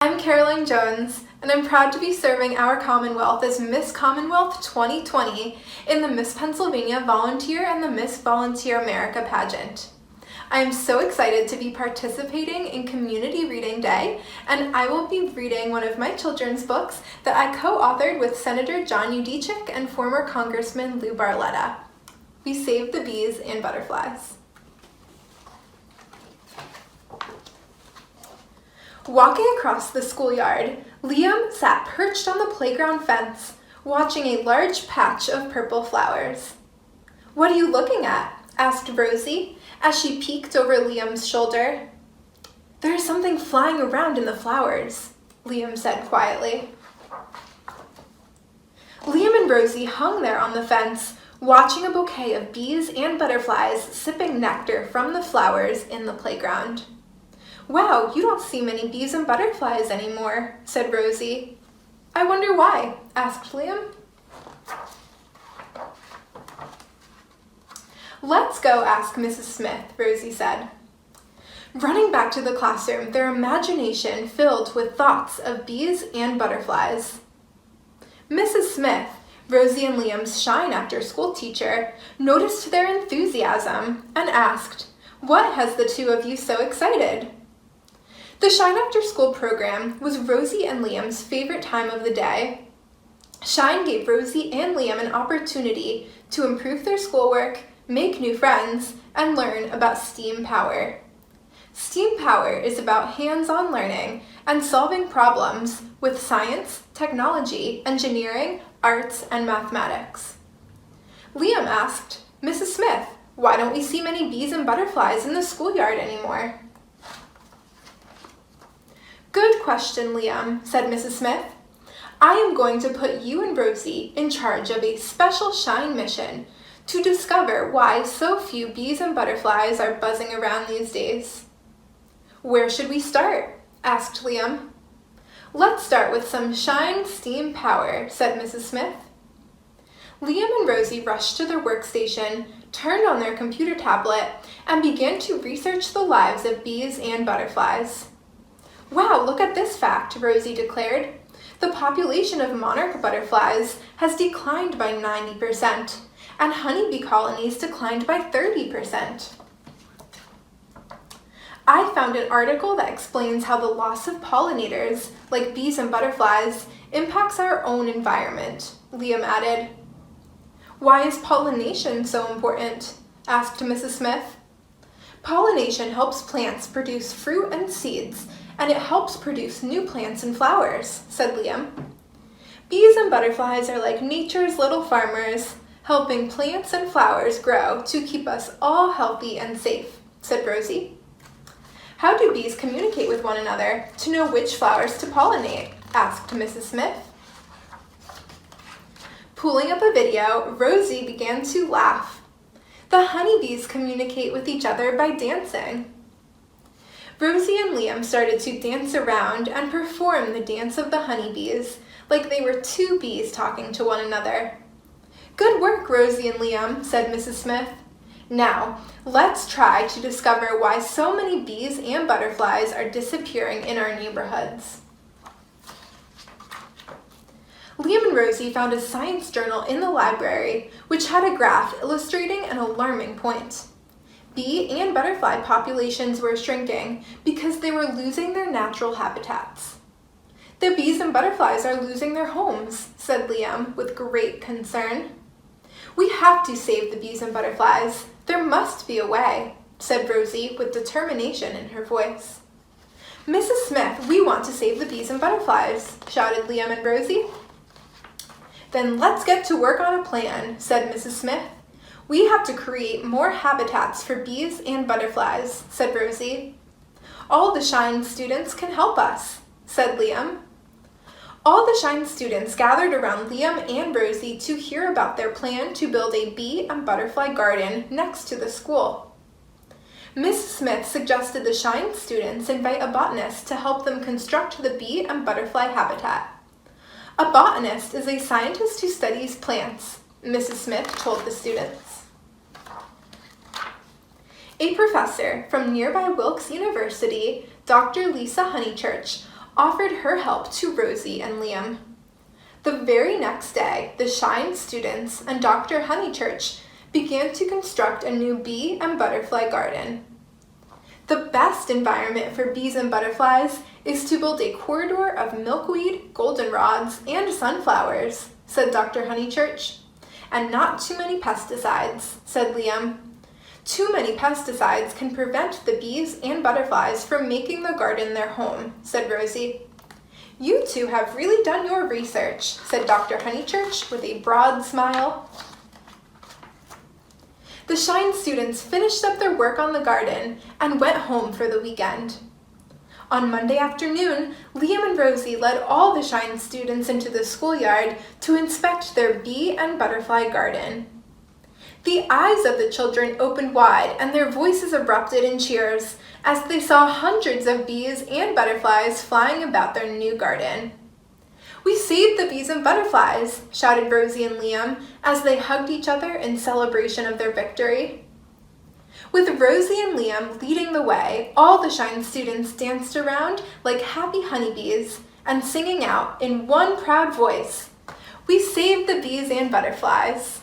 I'm Caroline Jones, and I'm proud to be serving our Commonwealth as Miss Commonwealth 2020 in the Miss Pennsylvania Volunteer and the Miss Volunteer America pageant. I am so excited to be participating in Community Reading Day, and I will be reading one of my children's books that I co-authored with Senator John Yudichak and former Congressman Lou Barletta. We Saved the Bees and Butterflies. Walking across the schoolyard, Liam sat perched on the playground fence, watching a large patch of purple flowers. "What are you looking at?" asked Rosie, as she peeked over Liam's shoulder. "There is something flying around in the flowers," Liam said quietly. Liam and Rosie hung there on the fence, watching a bouquet of bees and butterflies sipping nectar from the flowers in the playground. "Wow, you don't see many bees and butterflies anymore," said Rosie. "I wonder why?" asked Liam. "Let's go ask Mrs. Smith," Rosie said. Running back to the classroom, their imagination filled with thoughts of bees and butterflies. Mrs. Smith, Rosie and Liam's Shine After School teacher, noticed their enthusiasm and asked, "What has the two of you so excited?" The Shine After School program was Rosie and Liam's favorite time of the day. Shine gave Rosie and Liam an opportunity to improve their schoolwork, make new friends, and learn about STEAM Power. STEAM Power is about hands-on learning and solving problems with science, technology, engineering, arts, and mathematics. Liam asked, "Mrs. Smith, why don't we see many bees and butterflies in the schoolyard anymore?" "Good question, Liam," said Mrs. Smith. "I am going to put you and Rosie in charge of a special Shine mission to discover why so few bees and butterflies are buzzing around these days." "Where should we start?" asked Liam. "Let's start with some Shine STEAM Power," said Mrs. Smith. Liam and Rosie rushed to their workstation, turned on their computer tablet, and began to research the lives of bees and butterflies. "Wow, look at this fact," Rosie declared. "The population of monarch butterflies has declined by 90%, and honeybee colonies declined by 30%. I found an article that explains how the loss of pollinators, like bees and butterflies, impacts our own environment," Liam added. "Why is pollination so important?" asked Mrs. Smith. "Pollination helps plants produce fruit and seeds, and it helps produce new plants and flowers," said Liam. "Bees and butterflies are like nature's little farmers, helping plants and flowers grow to keep us all healthy and safe," said Rosie. "How do bees communicate with one another to know which flowers to pollinate?" asked Mrs. Smith. Pulling up a video, Rosie began to laugh. "The honeybees communicate with each other by dancing." Rosie and Liam started to dance around and perform the dance of the honeybees, like they were two bees talking to one another. "Good work, Rosie and Liam," said Mrs. Smith. "Now, let's try to discover why so many bees and butterflies are disappearing in our neighborhoods." Liam and Rosie found a science journal in the library, which had a graph illustrating an alarming point. Bee and butterfly populations were shrinking because they were losing their natural habitats. "The bees and butterflies are losing their homes," said Liam with great concern. "We have to save the bees and butterflies. There must be a way," said Rosie with determination in her voice. "Mrs. Smith, we want to save the bees and butterflies," shouted Liam and Rosie. "Then let's get to work on a plan," said Mrs. Smith. "We have to create more habitats for bees and butterflies," said Rosie. "All the Shine students can help us," said Liam. All the Shine students gathered around Liam and Rosie to hear about their plan to build a bee and butterfly garden next to the school. Mrs. Smith suggested the Shine students invite a botanist to help them construct the bee and butterfly habitat. "A botanist is a scientist who studies plants," Mrs. Smith told the students. A professor from nearby Wilkes University, Dr. Lisa Honeychurch, offered her help to Rosie and Liam. The very next day, the Shine students and Dr. Honeychurch began to construct a new bee and butterfly garden. The best environment for bees and butterflies is to build a corridor of milkweed, goldenrods, and sunflowers, said Dr. Honeychurch. And not too many pesticides, said Liam. Too many pesticides can prevent the bees and butterflies from making the garden their home, said Rosie. You two have really done your research, said Dr. Honeychurch with a broad smile. The Shine students finished up their work on the garden and went home for the weekend. On Monday afternoon, Liam and Rosie led all the Shine students into the schoolyard to inspect their bee and butterfly garden. The eyes of the children opened wide and their voices erupted in cheers as they saw hundreds of bees and butterflies flying about their new garden. "We saved the bees and butterflies," shouted Rosie and Liam as they hugged each other in celebration of their victory. With Rosie and Liam leading the way, all the Shine students danced around like happy honeybees and singing out in one proud voice, "We saved the bees and butterflies."